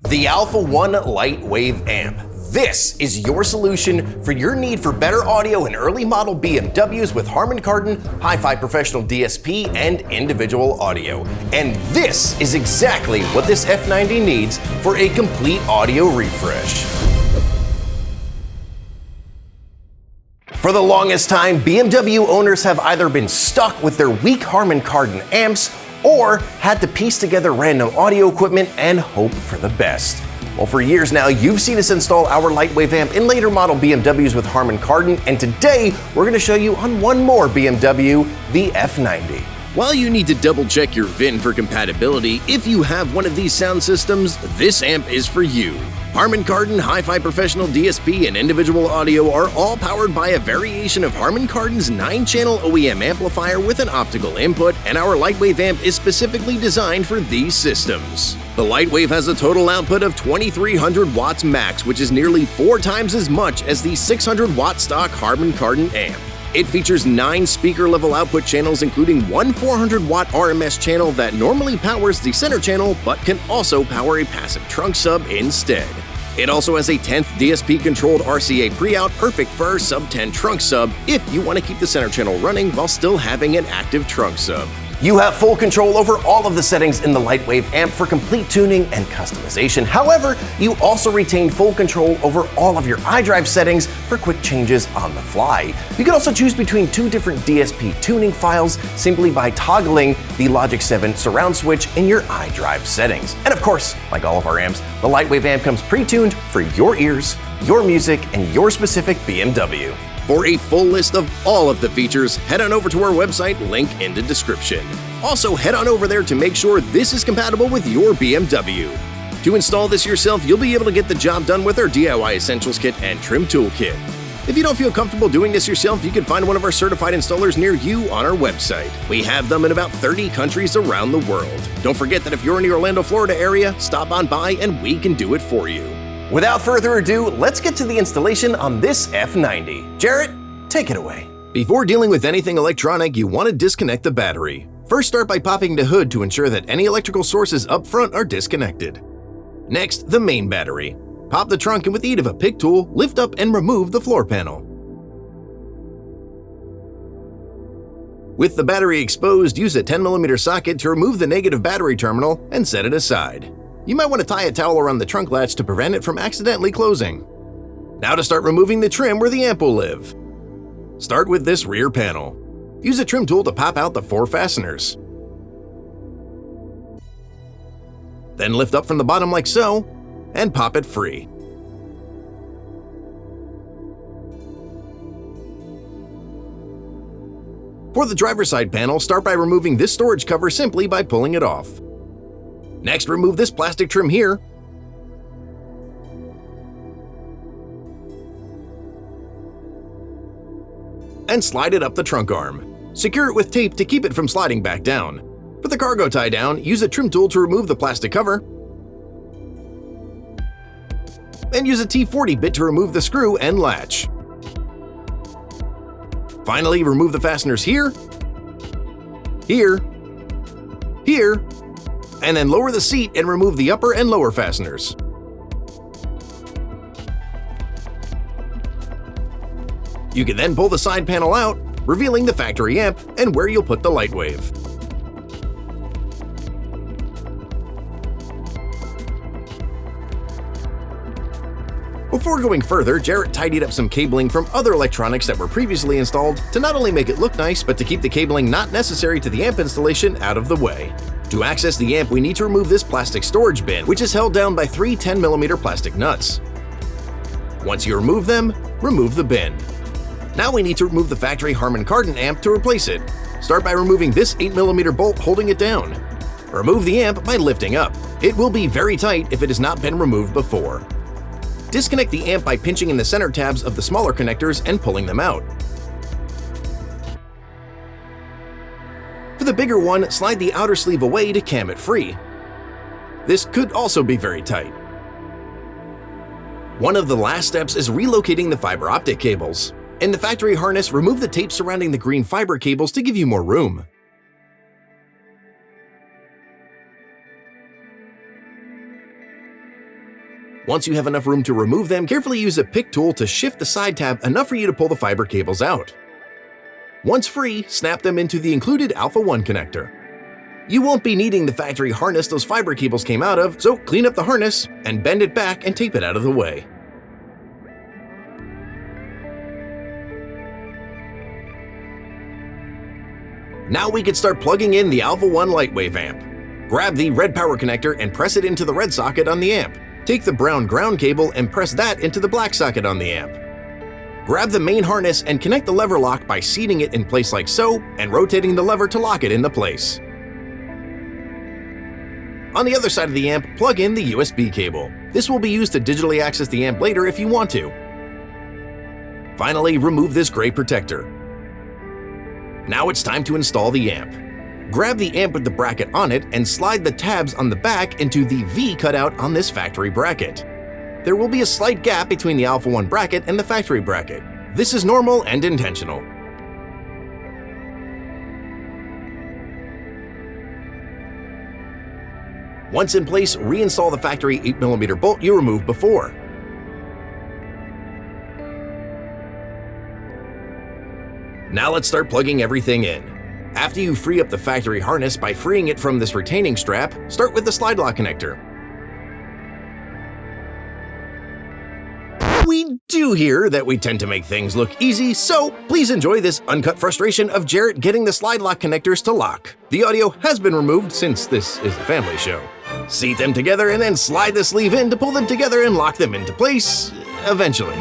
The Alpha 1 Lightwave amp. This is your solution for your need for better audio in early model BMWs with Harman Kardon, Hi-Fi Professional DSP, and individual audio. And this is exactly what this F90 needs for a complete audio refresh. For the longest time, BMW owners have either been stuck with their weak Harman Kardon amps or had to piece together random audio equipment and hope for the best. Well, for years now, you've seen us install our Lightwave amp in later model BMWs with Harman Kardon, and today we're going to show you on one more BMW, the F90. While you need to double check your VIN for compatibility, if you have one of these sound systems, this amp is for you. Harman Kardon, Hi-Fi Professional DSP, and individual audio are all powered by a variation of Harman Kardon's 9-channel OEM amplifier with an optical input, and our Lightwave amp is specifically designed for these systems. The Lightwave has a total output of 2300 watts max, which is nearly 4 times as much as the 600-watt stock Harman Kardon amp. It features 9 speaker-level output channels, including one 400-watt RMS channel that normally powers the center channel but can also power a passive trunk sub instead. It also has a 10th DSP-controlled RCA pre-out, perfect for our SUB10 trunk sub if you want to keep the center channel running while still having an active trunk sub. You have full control over all of the settings in the Lightwave amp for complete tuning and customization. However, you also retain full control over all of your iDrive settings for quick changes on the fly. You can also choose between 2 different DSP tuning files simply by toggling the Logic 7 surround switch in your iDrive settings. And of course, like all of our amps, the Lightwave amp comes pre-tuned for your ears, your music, and your specific BMW. For a full list of all of the features, head on over to our website, link in the description. Also, head on over there to make sure this is compatible with your BMW. To install this yourself, you'll be able to get the job done with our DIY Essentials Kit and Trim Toolkit. If you don't feel comfortable doing this yourself, you can find one of our certified installers near you on our website. We have them in about 30 countries around the world. Don't forget that if you're in the Orlando, Florida area, stop on by and we can do it for you. Without further ado, let's get to the installation on this F90. Jarrett, take it away. Before dealing with anything electronic, you want to disconnect the battery. First, start by popping the hood to ensure that any electrical sources up front are disconnected. Next, the main battery. Pop the trunk and with the aid of a pick tool, lift up and remove the floor panel. With the battery exposed, use a 10mm socket to remove the negative battery terminal and set it aside. You might want to tie a towel around the trunk latch to prevent it from accidentally closing. Now to start removing the trim where the amp will live. Start with this rear panel. Use a trim tool to pop out the 4 fasteners. Then lift up from the bottom like so, and pop it free. For the driver's side panel, start by removing this storage cover simply by pulling it off. Next, remove this plastic trim here. And slide it up the trunk arm. Secure it with tape to keep it from sliding back down. For the cargo tie down, use a trim tool to remove the plastic cover. And use a T40 bit to remove the screw and latch. Finally, remove the fasteners here, here, here, and then lower the seat and remove the upper and lower fasteners. You can then pull the side panel out, revealing the factory amp and where you'll put the Lightwave. Before going further, Jarrett tidied up some cabling from other electronics that were previously installed to not only make it look nice, but to keep the cabling not necessary to the amp installation out of the way. To access the amp, we need to remove this plastic storage bin, which is held down by 3 10mm plastic nuts. Once you remove them, remove the bin. Now we need to remove the factory Harman Kardon amp to replace it. Start by removing this 8mm bolt holding it down. Remove the amp by lifting up. It will be very tight if it has not been removed before. Disconnect the amp by pinching in the center tabs of the smaller connectors and pulling them out. For the bigger one, slide the outer sleeve away to cam it free. This could also be very tight. One of the last steps is relocating the fiber optic cables. In the factory harness, remove the tape surrounding the green fiber cables to give you more room. Once you have enough room to remove them, carefully use a pick tool to shift the side tab enough for you to pull the fiber cables out. Once free, snap them into the included Alpha 1 connector. You won't be needing the factory harness those fiber cables came out of, so clean up the harness and bend it back and tape it out of the way. Now we can start plugging in the Alpha 1 Lightwave amp. Grab the red power connector and press it into the red socket on the amp. Take the brown ground cable and press that into the black socket on the amp. Grab the main harness and connect the lever lock by seating it in place like so and rotating the lever to lock it into place. On the other side of the amp, plug in the USB cable. This will be used to digitally access the amp later if you want to. Finally, remove this gray protector. Now it's time to install the amp. Grab the amp with the bracket on it and slide the tabs on the back into the V cutout on this factory bracket. There will be a slight gap between the Alpha 1 bracket and the factory bracket. This is normal and intentional. Once in place, reinstall the factory 8mm bolt you removed before. Now let's start plugging everything in. After you free up the factory harness by freeing it from this retaining strap, start with the slide lock connector. We do hear that we tend to make things look easy, so please enjoy this uncut frustration of Jarrett getting the slide lock connectors to lock. The audio has been removed since this is a family show. Seat them together and then slide the sleeve in to pull them together and lock them into place, eventually.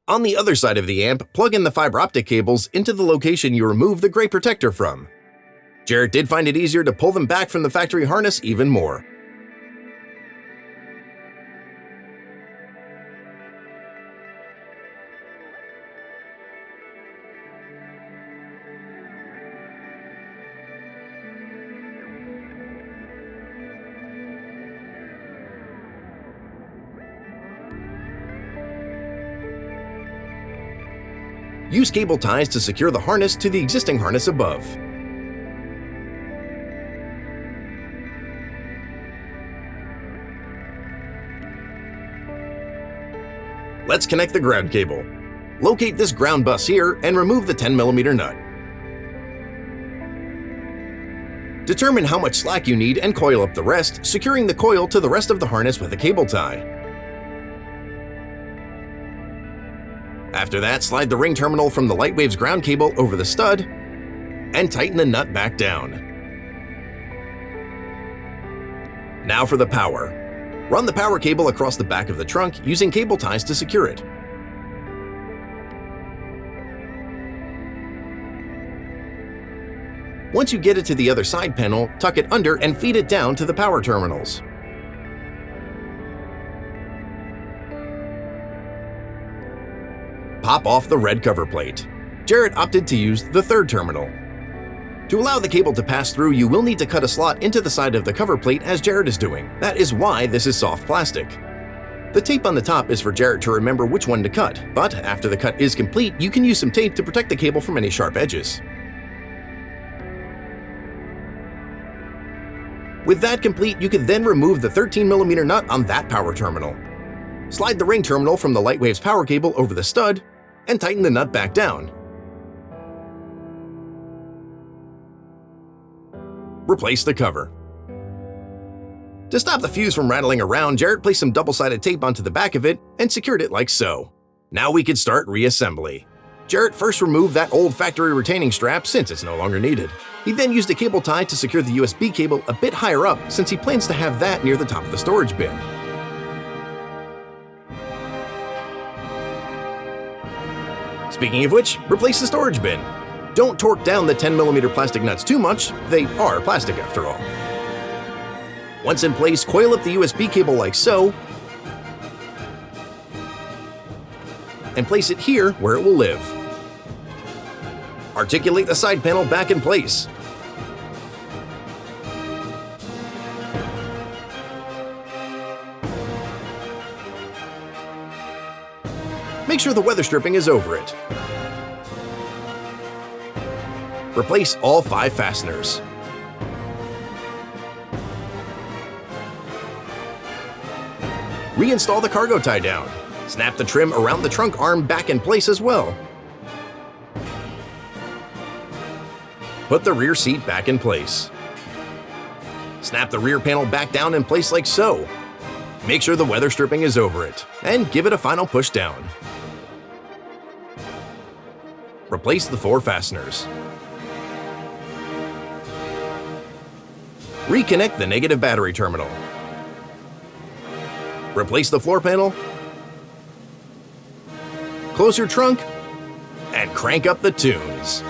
On the other side of the amp, plug in the fiber optic cables into the location you removed the gray protector from. Jarrett did find it easier to pull them back from the factory harness even more. Use cable ties to secure the harness to the existing harness above. Let's connect the ground cable. Locate this ground bus here and remove the 10mm nut. Determine how much slack you need and coil up the rest, securing the coil to the rest of the harness with a cable tie. After that, slide the ring terminal from the Lightwave's ground cable over the stud and tighten the nut back down. Now for the power. Run the power cable across the back of the trunk using cable ties to secure it. Once you get it to the other side panel, tuck it under and feed it down to the power terminals. Pop off the red cover plate. Jarrett opted to use the third terminal. To allow the cable to pass through, you will need to cut a slot into the side of the cover plate as Jarrett is doing. That is why this is soft plastic. The tape on the top is for Jarrett to remember which one to cut, but after the cut is complete, you can use some tape to protect the cable from any sharp edges. With that complete, you can then remove the 13mm nut on that power terminal. Slide the ring terminal from the Lightwave's power cable over the stud and tighten the nut back down. Replace the cover. To stop the fuse from rattling around, Jarrett placed some double-sided tape onto the back of it and secured it like so. Now we can start reassembly. Jarrett first removed that old factory retaining strap since it's no longer needed. He then used a cable tie to secure the USB cable a bit higher up since he plans to have that near the top of the storage bin. Speaking of which, replace the storage bin. Don't torque down the 10mm plastic nuts too much, they are plastic after all. Once in place, coil up the USB cable like so, and place it here where it will live. Articulate the side panel back in place. Make sure the weather stripping is over it. Replace all 5 fasteners. Reinstall the cargo tie down. Snap the trim around the trunk arm back in place as well. Put the rear seat back in place. Snap the rear panel back down in place like so. Make sure the weather stripping is over it, and give it a final push down. Replace the 4 fasteners. Reconnect the negative battery terminal. Replace the floor panel. Close your trunk, and crank up the tunes.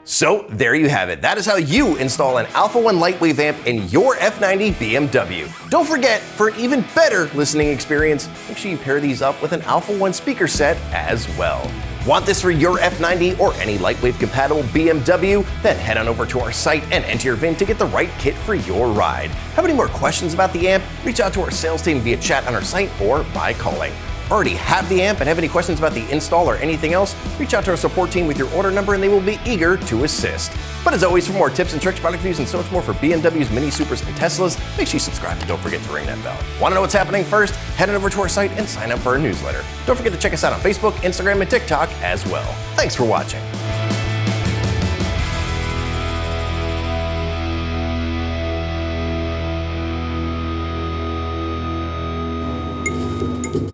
So there you have it. That is how you install an Alpha 1 Lightwave amp in your F90 BMW. Don't forget, for an even better listening experience, make sure you pair these up with an Alpha 1 speaker set as well. Want this for your F90 or any Lightwave compatible BMW? Then head on over to our site and enter your VIN to get the right kit for your ride. Have any more questions about the amp? Reach out to our sales team via chat on our site or by calling. Already have the amp and have any questions about the install or anything else? Reach out to our support team with your order number and they will be eager to assist. But as always, for more tips and tricks, product reviews, and so much more for BMWs, Mini Supers, and Teslas, make sure you subscribe and don't forget to ring that bell. Want to know what's happening first? Head on over to our site and sign up for our newsletter. Don't forget to check us out on Facebook, Instagram, and TikTok as well. Thanks for watching.